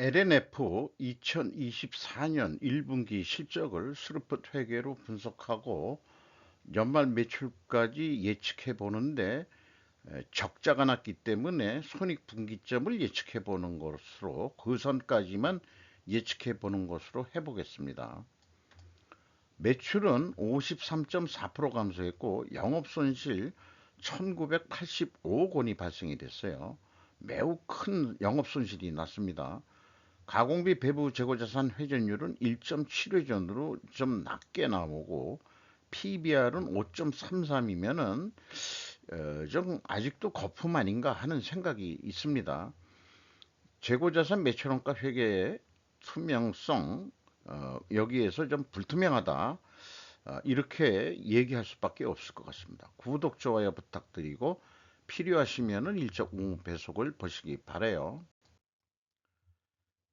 LNF 2024년 1분기 실적을 스루풋 회계로 분석하고 연말 매출까지 예측해 보는데 적자가 났기 때문에 손익분기점을 예측해 보는 것으로 그 선까지만 예측해 보는 것으로 해보겠습니다. 매출은 53.4% 감소했고 영업손실 1985억 원이 발생이 됐어요. 매우 큰 영업손실이 났습니다. 가공비 배부 재고자산 회전율은 1.7회전으로 좀 낮게 나오고 PBR은 5.33이면은 좀 아직도 거품 아닌가 하는 생각이 있습니다. 재고자산 매출원가 회계의 투명성 여기에서 좀 불투명하다 이렇게 얘기할 수밖에 없을 것 같습니다. 구독 좋아요 부탁드리고 필요하시면은 일적 배속을 보시기 바래요.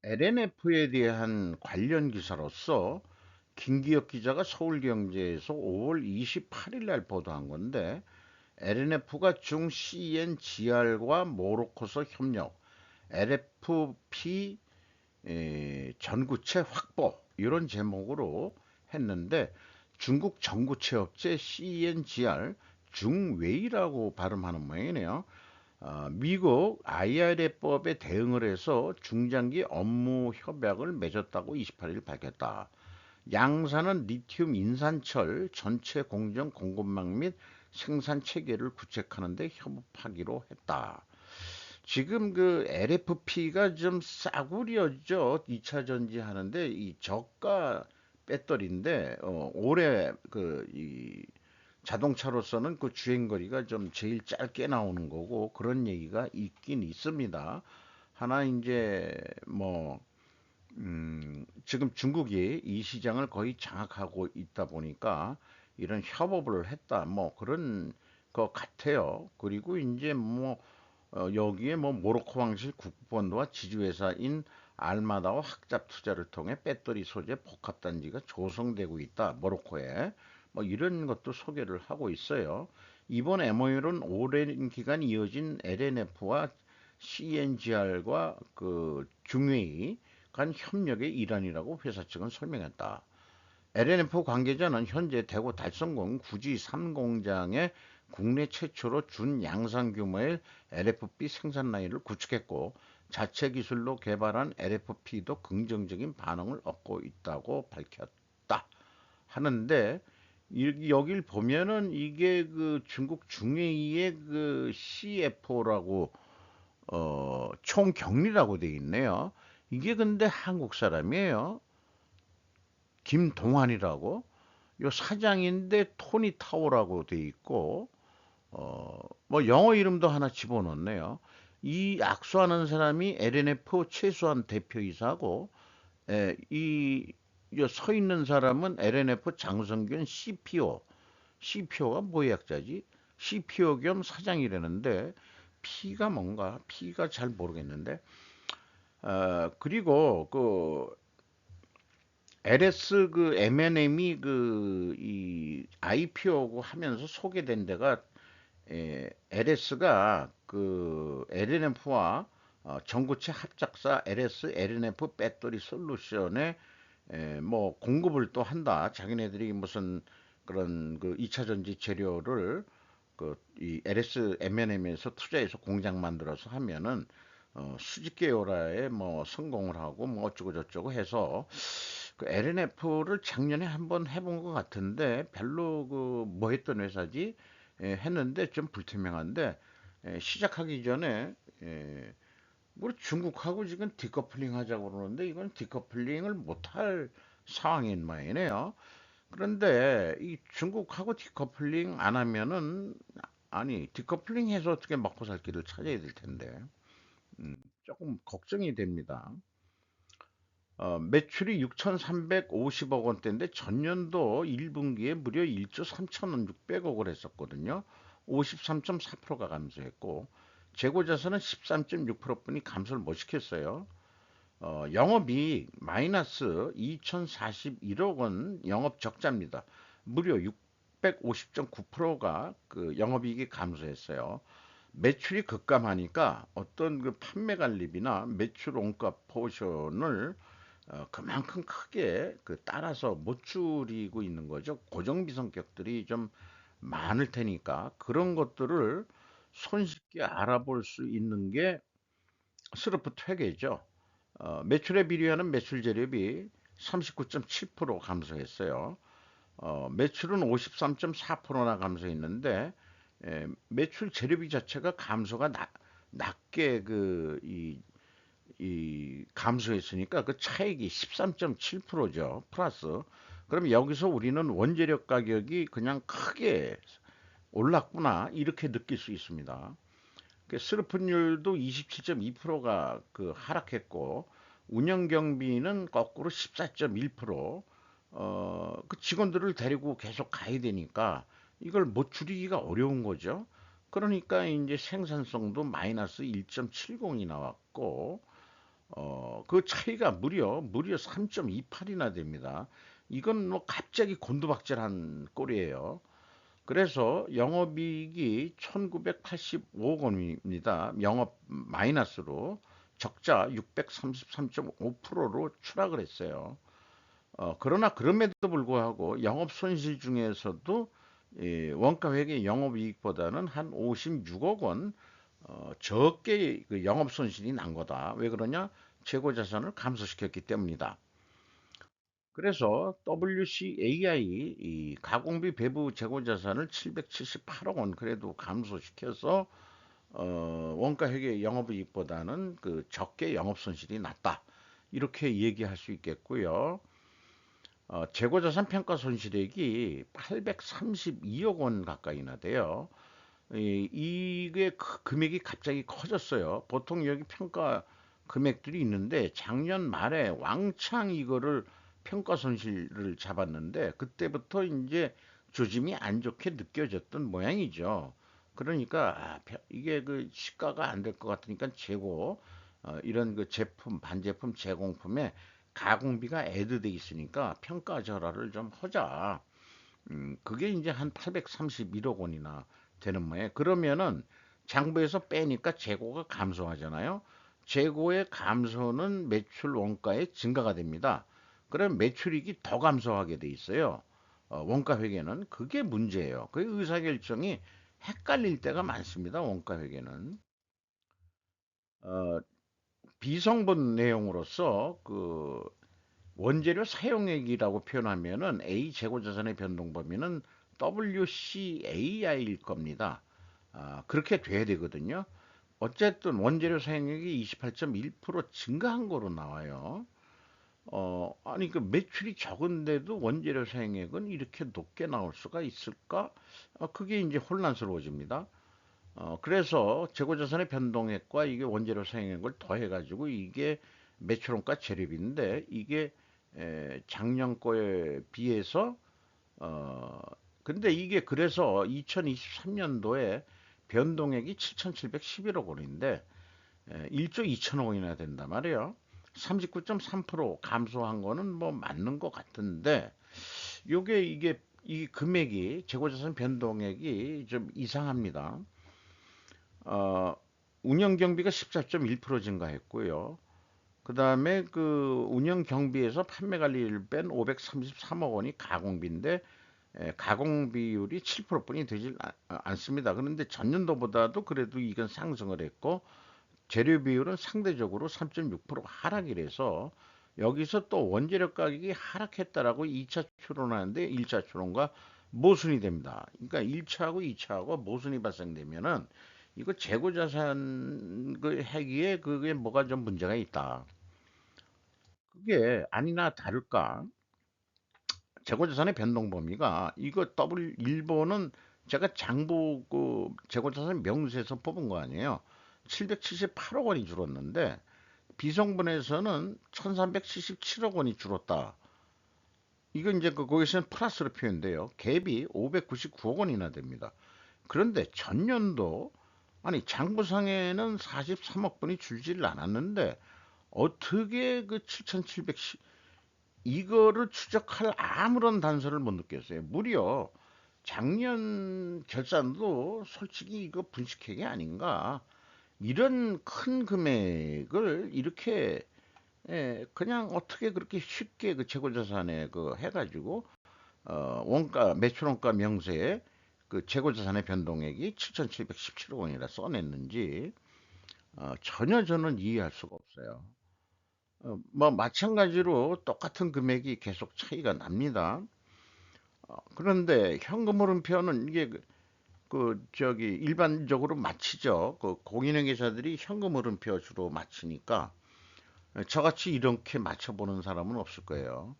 LNF에 대한 관련 기사로서 김기혁 기자가 서울경제에서 5월 28일 날 보도한 건데 LNF가 중 CNGR과 모로코서 협력, LFP 전구체 확보 이런 제목으로 했는데 중국 전구체 업체 CNGR 중웨이라고 발음하는 모양이네요. 미국 IRA법에 대응을 해서 중장기 업무 협약을 맺었다고 28일 밝혔다. 양사는 리튬 인산철 전체 공정 공급망 및 생산 체계를 구축하는 데 협업하기로 했다. 지금 그 LFP가 좀 싸구려죠. 2차 전지 하는데 이 저가 배터리인데 올해 이 자동차로서는 그 주행거리가 좀 제일 짧게 나오는 거고 그런 얘기가 있긴 있습니다. 하나 이제 뭐 지금 중국이 이 시장을 거의 장악하고 있다 보니까 이런 협업을 했다 뭐 그런 것 같아요. 그리고 이제 뭐 여기에 뭐 모로코 왕실 국본도와 지주회사인 알마다와 학잡 투자를 통해 배터리 소재 복합 단지가 조성되고 있다. 모로코에 뭐 이런 것도 소개를 하고 있어요. 이번 MOU는 오랜 기간 이어진 LNF와 CNGR과 그 중웨이 간 협력의 일환이라고 회사 측은 설명했다. LNF 관계자는 현재 대구 달성공 구지 3공장에 국내 최초로 준양산 규모의 LFP 생산 라인을 구축했고 자체 기술로 개발한 LFP도 긍정적인 반응을 얻고 있다고 밝혔다. 하는데 여길 보면은 이게 그 중국 중웨이의 그 CFO라고 총경리라고 돼 있네요. 이게 근데 한국 사람이에요. 김동환이라고. 요 사장인데 토니 타오라고 돼 있고 뭐 영어 이름도 하나 집어넣네요. 이 악수하는 사람이 LNF 최수환 대표이사고 이 서 있는 사람은 LNF 장성균 CPO. CPO가 뭐의 약자지? CPO 겸 사장이라는데 P가 뭔가? P가 잘 모르겠는데. 그리고 그 LS 그 M&M이 그 이 IPO고 하면서 소개된 데가 LS가 그 LNF와 전구체 합작사 LS LNF 배터리 솔루션에 뭐 공급을 또 한다. 자기네들이 무슨 그런 그 2차 전지 재료를 그 이 LS M&M에서 투자해서 공장 만들어서 하면은 수직 계열화에 뭐 성공을 하고 뭐 어쩌고 저쩌고 해서 그 LNF를 작년에 한번 해본 것 같은데 별로 그 뭐 했던 회사지 했는데 좀 불투명한데 시작하기 전에 우리 중국하고 지금 디커플링 하자고 그러는데 이건 디커플링을 못할 상황인 모양이네요. 그런데 이 중국하고 디커플링 안 하면은 아니 디커플링 해서 어떻게 먹고 살 길을 찾아야 될 텐데 조금 걱정이 됩니다. 매출이 6,350억 원대인데 전년도 1분기에 무려 1조 3,600억을 했었거든요. 53.4%가 감소했고 재고자산은 13.6%뿐이 감소를 못 시켰어요. 영업이익 마이너스 2,041억 원 영업 적자입니다. 무려 650.9%가 그 영업이익이 감소했어요. 매출이 급감하니까 어떤 그 판매 관리비나 매출 원가 포션을 그만큼 크게 그 따라서 못 줄이고 있는 거죠. 고정비 성격들이 좀 많을 테니까 그런 것들을 손쉽게 알아볼 수 있는 게 스르프 회계죠. 매출에 비례하는 매출 재료비 39.7% 감소했어요. 매출은 53.4%나 감소했는데 매출 재료비 자체가 감소가 낮게 이 감소했으니까 그 차익이 13.7%죠. 플러스. 그럼 여기서 우리는 원재료 가격이 그냥 크게 올랐구나 이렇게 느낄 수 있습니다. 그 스르픈율도 27.2%가 그 하락했고 운영 경비는 거꾸로 14.1%. 그 직원들을 데리고 계속 가야 되니까 이걸 못 줄이기가 어려운 거죠. 그러니까 이제 생산성도 마이너스 1.70이 나왔고 그 차이가 무려 3.28이나 됩니다. 이건 뭐 갑자기 곤두박질한 꼴이에요. 그래서 영업이익이 1985억 원입니다. 영업 마이너스로 적자 633.5%로 추락을 했어요. 그러나 그럼에도 불구하고 영업 손실 중에서도 원가 회계 영업이익보다는 한 56억 원 적게 그 영업 손실이 난 거다. 왜 그러냐? 재고 자산을 감소시켰기 때문이다. 그래서 WCAI 이 가공비 배부 재고 자산을 778억 원 그래도 감소시켜서 원가 회계 영업이익보다는 그 적게 영업 손실이 났다. 이렇게 얘기할 수 있겠고요. 재고자산 평가 손실액이 832억 원 가까이나 돼요. 이게 금액이 갑자기 커졌어요. 보통 여기 평가 금액들이 있는데 작년 말에 왕창 이거를 평가 손실을 잡았는데 그때부터 이제 조짐이 안 좋게 느껴졌던 모양이죠. 그러니까 이게 그 시가가 안 될 것 같으니까 재고 이런 그 제품 반제품 제공품에 가공비가 애드돼 있으니까 평가 절하를 좀 하자. 그게 이제 한 831억 원이나 되는 모양. 그러면은 장부에서 빼니까 재고가 감소하잖아요. 재고의 감소는 매출 원가의 증가가 됩니다. 그럼 매출이익이 더 감소하게 돼 있어요. 원가 회계는 그게 문제예요. 그 의사결정이 헷갈릴 때가 많습니다. 원가 회계는. 어, 비성분 내용으로서 그 원재료 사용액이라고 표현하면은 A 재고자산의 변동 범위는 WCAI일 겁니다. 그렇게 돼야 되거든요. 어쨌든 원재료 사용액이 28.1% 증가한 거로 나와요. 아니 그 매출이 적은데도 원재료 사용액은 이렇게 높게 나올 수가 있을까? 그게 이제 혼란스러워집니다. 그래서 재고자산의 변동액과 이게 원재료 사용액을 더해가지고 이게 매출원가 재료비인데 이게 작년 거에 비해서 어 근데 이게 그래서 2023년도에 변동액이 7,711억 원인데 1조 2천억 원이나 된단 말이에요. 39.3% 감소한 거는 뭐 맞는 것 같은데 요게 이게 이 금액이 재고자산 변동액이 좀 이상합니다. 어, 운영 경비가 14.1% 증가했고요. 그 다음에 그 운영 경비에서 판매 관리를 뺀 533억 원이 가공비인데 가공 비율이 7%뿐이 되질 않습니다. 그런데 전년도보다도 그래도 이건 상승을 했고 재료 비율은 상대적으로 3.6% 하락이라서 여기서 또 원재료 가격이 하락했다라고 2차 추론하는데 1차 추론과 모순이 됩니다. 그러니까 1차하고 2차하고 모순이 발생되면은 이거 재고자산 그 회기에 그게 뭐가 좀 문제가 있다. 그게 아니나 다를까 재고자산의 변동 범위가 이거 더블 일본은 제가 장부 그 재고자산 명세에서 뽑은 거 아니에요. 778억 원이 줄었는데 비성분에서는 1377억 원이 줄었다. 이거 이제 거기서는 플러스로 표현돼요. 갭이 599억 원이나 됩니다. 그런데 전년도 아니 장부상에는 43억 원이 줄지를 않았는데 어떻게 그 7,710 이거를 추적할 아무런 단서를 못 느꼈어요. 무려 작년 결산도 솔직히 이거 분식회계 아닌가? 이런 큰 금액을 이렇게 그냥 어떻게 그렇게 쉽게 그 재고자산에 그 해가지고 원가 매출원가 명세에 그 재고자산의 변동액이 7,717억 원이라 써냈는지 전혀 저는 이해할 수가 없어요. 뭐 마찬가지로 똑같은 금액이 계속 차이가 납니다. 그런데 현금 흐름표는 이게 저기 일반적으로 맞히죠. 그 공인회계사들이 현금 흐름표 주로 맞히니까 저같이 이렇게 맞춰보는 사람은 없을 거예요.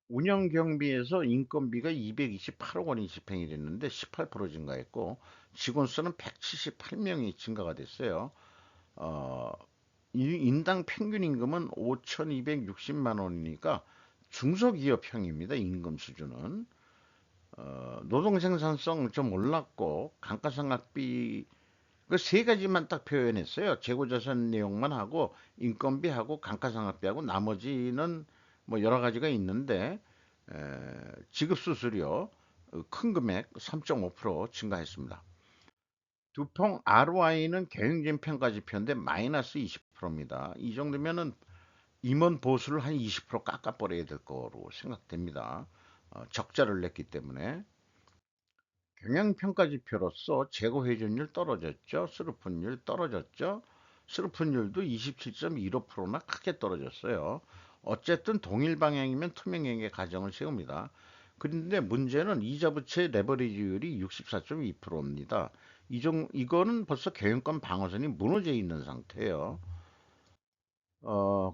운영 경비에서 인건비가 228억 원이 집행이 됐는데 18% 증가했고 직원 수는 178명이 증가가 됐어요. 어, 인당 평균 임금은 5,260만 원이니까 중소기업형입니다. 임금 수준은. 노동 생산성 좀 올랐고 감가상각비 그 세 가지만 딱 표현했어요. 재고자산 내용만 하고 인건비하고 감가상각비하고 나머지는 뭐 여러 가지가 있는데 지급 수수료 큰 금액 3.5% 증가했습니다. 두통 ROI는 경영진 평가 지표인데 마이너스 20%입니다. 이 정도면은 임원 보수를 한 20% 깎아버려야 될 거로 생각됩니다. 적자를 냈기 때문에. 경영평가 지표로서 재고 회전율 떨어졌죠. 스루픈율 떨어졌죠. 스루픈율도 27.15%나 크게 떨어졌어요. 어쨌든 동일 방향이면 투명행위 가정을 세웁니다. 그런데 문제는 이자 부채 레버리지율이 64.2%입니다. 이거는 벌써 경영권 방어선이 무너져 있는 상태예요.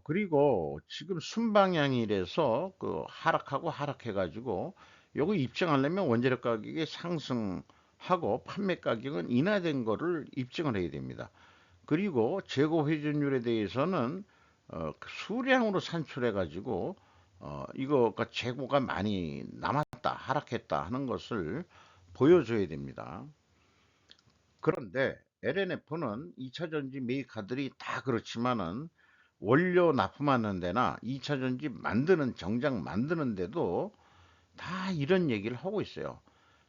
그리고 지금 순방향이라서 그 하락하고 하락해가지고 요거 입증하려면 원재료 가격이 상승하고 판매 가격은 인하된 거를 입증을 해야 됩니다. 그리고 재고 회전율에 대해서는 그 수량으로 산출해가지고 이거가 재고가 많이 남았다, 하락했다 하는 것을 보여줘야 됩니다. 그런데 LNF는 2차 전지 메이커들이 다 그렇지만은 원료 납품하는 데나 2차 전지 만드는 정작 만드는 데도 다 이런 얘기를 하고 있어요.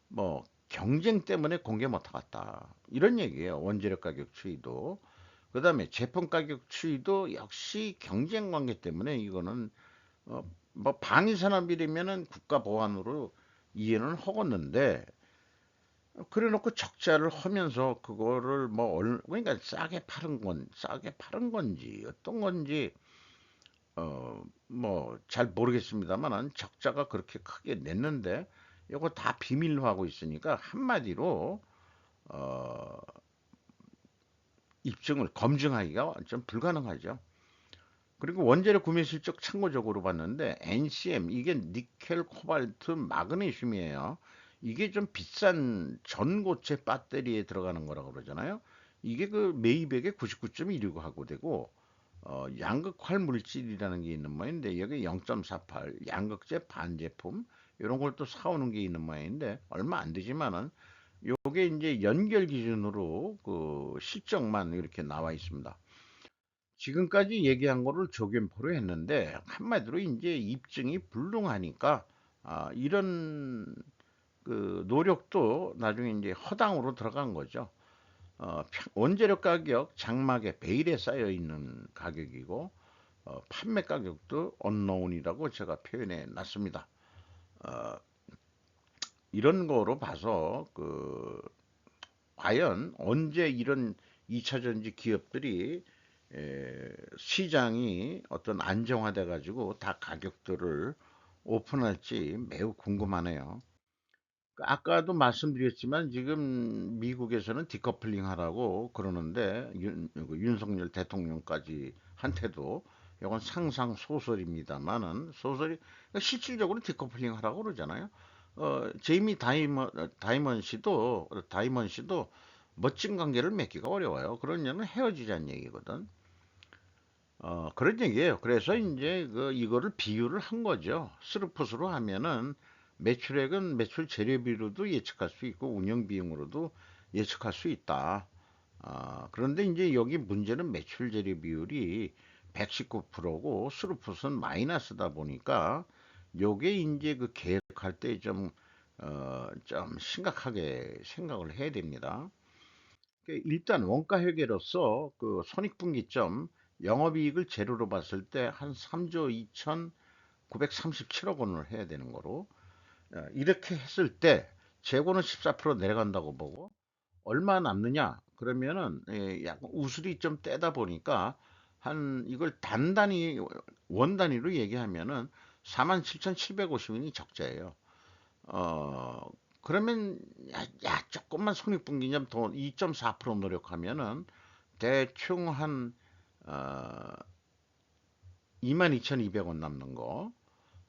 뭐 경쟁 때문에 공개 못 하겠다. 이런 얘기예요. 원재료 가격 추이도. 그다음에 제품 가격 추이도 역시 경쟁 관계 때문에 이거는 뭐 방위 산업이라면은 국가 보안으로 이해는 하겠는데 그래 놓고 적자를 하면서 그거를 뭐 그러니까 싸게 파는 건지 어떤 건지 뭐 잘 모르겠습니다만은 적자가 그렇게 크게 냈는데 이거 다 비밀로 하고 있으니까 한마디로 어 입증을 검증하기가 좀 불가능하죠. 그리고 원재료 구매 실적 참고적으로 봤는데 NCM 이게 니켈, 코발트, 마그네슘이에요. 이게 좀 비싼 전고체 배터리에 들어가는 거라고 그러잖아요. 이게 그 매입액의 99.16 하고 되고 양극활 물질이라는 게 있는 모양인데 여기 0.48 양극재 반제품 이런 걸 또 사오는 게 있는 모양인데 얼마 안 되지만은 요게 이제 연결 기준으로 그 실적만 이렇게 나와 있습니다. 지금까지 얘기한 거를 조견포로 했는데 한마디로 이제 입증이 불능하니까 이런 그 노력도 나중에 이제 허당으로 들어간 거죠. 원재료 가격 장막에 베일에 쌓여 있는 가격이고 판매 가격도 언노운이라고 제가 표현해 놨습니다. 어, 이런 거로 봐서 그 과연 언제 이런 2차 전지 기업들이 시장이 어떤 안정화돼 가지고 다 가격들을 오픈할지 매우 궁금하네요. 아까도 말씀드렸지만 지금 미국에서는 디커플링 하라고 그러는데 윤석열 대통령까지 한테도 이건 상상 소설입니다만은 소설이 실질적으로 디커플링 하라고 그러잖아요. 제이미 다이먼 씨도 멋진 관계를 맺기가 어려워요. 그러냐면 헤어지자는 얘기거든. 그런 얘기예요. 그래서 이제 이거를 비유를 한 거죠. 스루풋으로 하면은 매출액은 매출 재료비로도 예측할 수 있고 운영 비용으로도 예측할 수 있다. 그런데 이제 여기 문제는 매출 재료 비율이 119%고 스루풋은 마이너스다 보니까 요게 이제 그 계획할 때 좀 좀 심각하게 생각을 해야 됩니다. 일단 원가 회계로서 그 손익분기점 영업이익을 재료로 봤을 때 한 3조 2,937억 원을 해야 되는 거로 이렇게 했을 때 재고는 14% 내려간다고 보고 얼마 남느냐 그러면은 약간 우슬이 좀 떼다 보니까 한 이걸 단단히 원 단위로 얘기하면은 47,750원이 적자예요. 어 그러면 조금만 손익분기점 더 2.4% 노력하면은 대충 한 어, 22,200원 남는 거.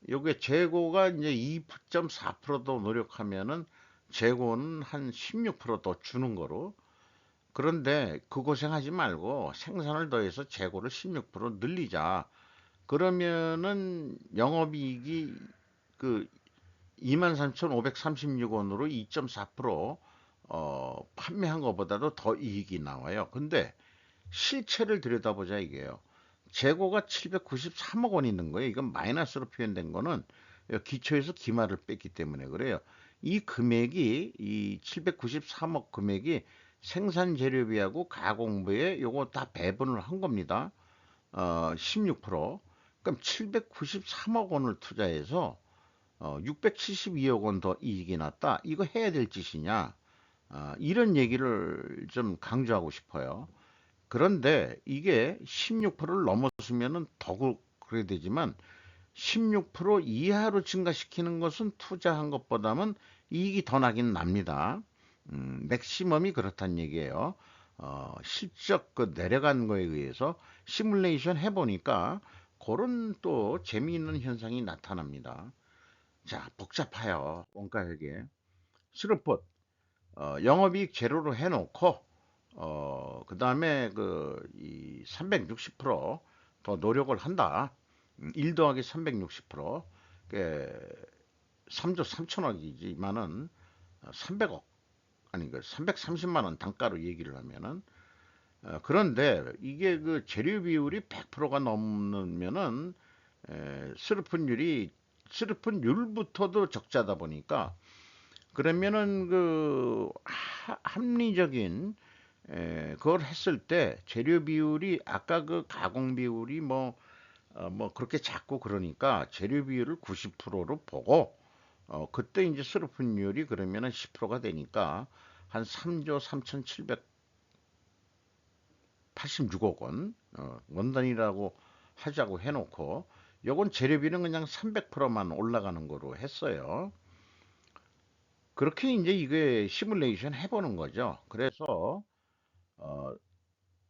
요게 재고가 이제 2.4%더 노력하면은 재고는 한 16%더 주는 거로. 그런데 그 고생하지 말고 생산을 더해서 재고를 16% 늘리자. 그러면은 영업이익이 그 23,536원으로 2.4% 판매한 것보다도 더 이익이 나와요. 근데 실체를 들여다보자 이게요. 재고가 793억 원 있는 거예요. 이건 마이너스로 표현된 거는 기초에서 기마를 뺐기 때문에 그래요. 이 금액이 이 793억 금액이 생산 재료비하고 가공비에 요거 다 배분을 한 겁니다. 16%. 그럼 793억 원을 투자해서 672억 원 더 이익이 났다. 이거 해야 될 짓이냐? 이런 얘기를 좀 강조하고 싶어요. 그런데 이게 16%를 넘었으면은 더 그래야 되지만 16% 이하로 증가시키는 것은 투자한 것보다는 이익이 더 나긴 납니다. 맥시멈이 그렇단 얘기예요. 실적 그 내려간 거에 의해서 시뮬레이션 해보니까 그런 또 재미있는 현상이 나타납니다. 자, 복잡해요. 원가회계. 스루폿, 영업이익 제로로 해놓고, 그 다음에 이 360%더 노력을 한다. 1 더하기 360%, 3조 3천억이지만은 300억, 아니, 330만 원 단가로 얘기를 하면은, 그런데 이게 그 재료 비율이 100%가 넘으면은, 스르픈율부터도 적자다 보니까, 그러면은 합리적인 그걸 했을 때 재료 비율이 아까 그 가공 비율이 뭐 그렇게 작고 그러니까 재료 비율을 90%로 보고 그때 이제 수르픈율이 그러면은 10%가 되니까 한 3조 3,786억 원 원단이라고 하자고 해놓고 요건 재료비는 그냥 300%만 올라가는 거로 했어요. 그렇게 이제 이게 시뮬레이션 해보는 거죠. 그래서 어,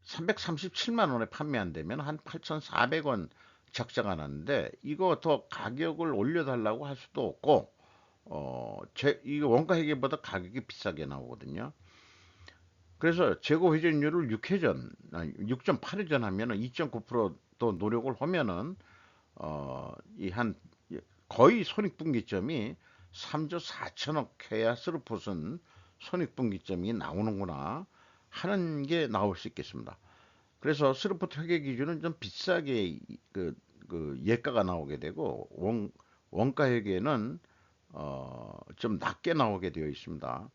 337만 원에 판매한다면 한 8,400원 적자가 나는데 이거 더 가격을 올려달라고 할 수도 없고 이거 원가 회계보다 가격이 비싸게 나오거든요. 그래서 재고 회전율을 6회전, 6.8회전 하면은 2.9%더 노력을 하면은 이 한 거의 손익분기점이 3조 4천억 해야 스루폿은 손익분기점이 나오는구나 하는 게 나올 수 있겠습니다. 그래서 스루폿 회계 기준은 좀 비싸게 그 예가가 나오게 되고 원가 회계는 좀 낮게 나오게 되어 있습니다.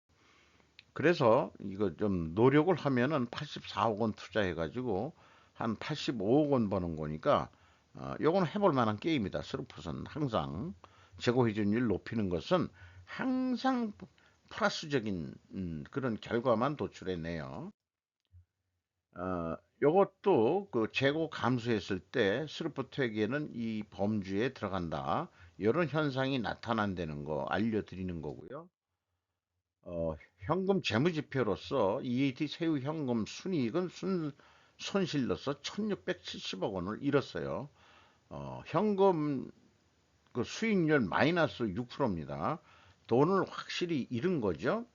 그래서 이거 좀 노력을 하면은 84억 원 투자해가지고 한 85억 원 버는 거니까 요거는 해볼 만한 게임이다. 스루풋은 항상 재고 회전율 높이는 것은 항상 플러스적인 그런 결과만 도출해내요. 요것도 그 재고 감소했을 때 스루풋 회계는 이 범주에 들어간다. 이런 현상이 나타난다는 거 알려드리는 거고요. 현금 재무지표로서 EAT 세후 현금 순이익은 손실로서 1670억 원을 잃었어요. 현금 그 수익률 마이너스 6%입니다. 돈을 확실히 잃은 거죠.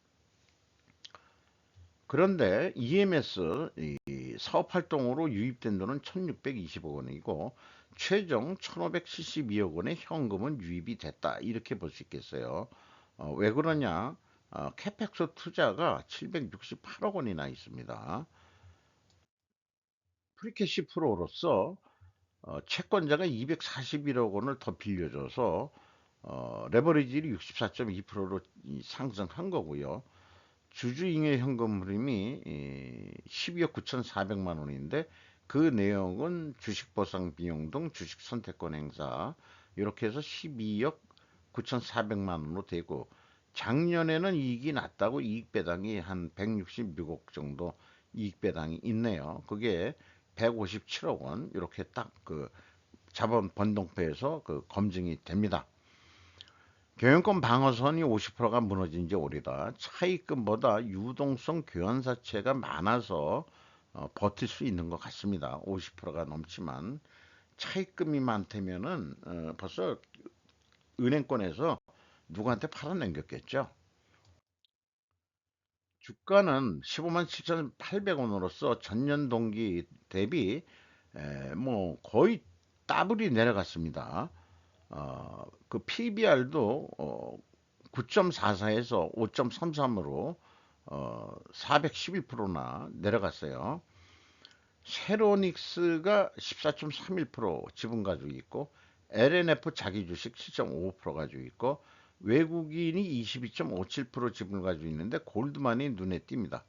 그런데 EMS 이 사업 활동으로 유입된 돈은 1620억 원이고 최종 1572억 원의 현금은 유입이 됐다. 이렇게 볼 수 있겠어요. 왜 그러냐? 캐펙스 투자가 768억 원이나 있습니다. 프리캐시 프로로서 채권자가 241억 원을 더 빌려줘서 레버리지를 64.2%로 상승한 거고요. 주주잉여 현금 흐름이 12억 9,400만 원인데 그 내역은 주식 보상 비용 등 주식 선택권 행사 이렇게 해서 12억 9,400만 원으로 되고 작년에는 이익이 났다고 이익 배당이 한 166억 정도 이익 배당이 있네요. 그게 157억 원 이렇게 딱 그 자본 번동표에서 그 검증이 됩니다. 경영권 방어선이 50%가 무너진 지 오래다. 차입금보다 유동성 교환사채가 많아서 버틸 수 있는 것 같습니다. 50%가 넘지만 차입금이 많다면은 벌써 은행권에서 누구한테 팔아넘겼겠죠. 주가는 15만 7,800원으로서 전년 동기 대비 뭐 거의 더블이 내려갔습니다. 그 PBR도 9.44에서 5.33으로 411%나 내려갔어요. 세로닉스가 14.31% 지분 가지고 있고 LNF 자기 주식 7.55% 가지고 있고 외국인이 22.57% 지분을 가지고 있는데 골드만이 눈에 띕니다.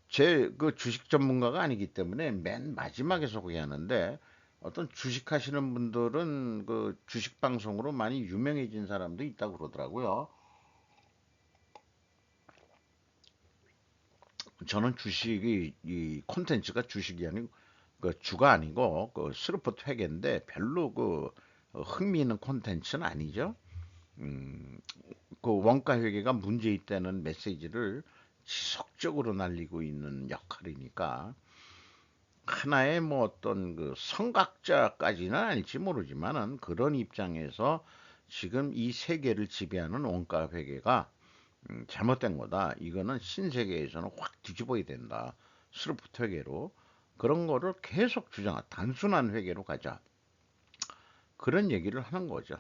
제 그 주식 전문가가 아니기 때문에 맨 마지막에 소개하는데 어떤 주식 하시는 분들은 그 주식 방송으로 많이 유명해진 사람도 있다고 그러더라고요. 저는 주식이 이 콘텐츠가 주식이 아니고 그 주가 아니고 그 스루포트 회계인데 별로 그 흥미있는 콘텐츠는 아니죠. 음, 그 원가 회계가 문제 있다는 메시지를 지속적으로 날리고 있는 역할이니까 하나의 뭐 어떤 그 선각자까지는 아닐지 모르지만은 그런 입장에서 지금 이 세계를 지배하는 원가 회계가 잘못된 거다. 이거는 신세계에서는 확 뒤집어야 된다. 스루프트 회계로 그런 거를 계속 주장하. 단순한 회계로 가자. 그런 얘기를 하는 거죠.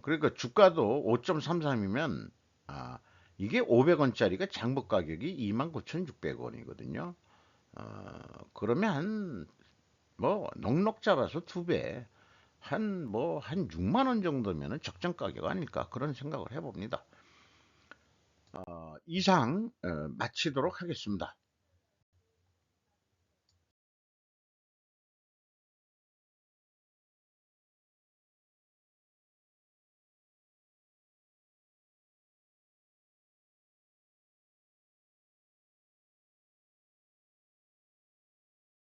그러니까 주가도 5.33이면 아, 이게 500원짜리가 장부 가격이 29,600원이거든요. 그러면 한 뭐 넉넉 잡아서 두 배, 한 6만 원 정도면은 적정 가격 아닐까 그런 생각을 해봅니다. 이상 마치도록 하겠습니다.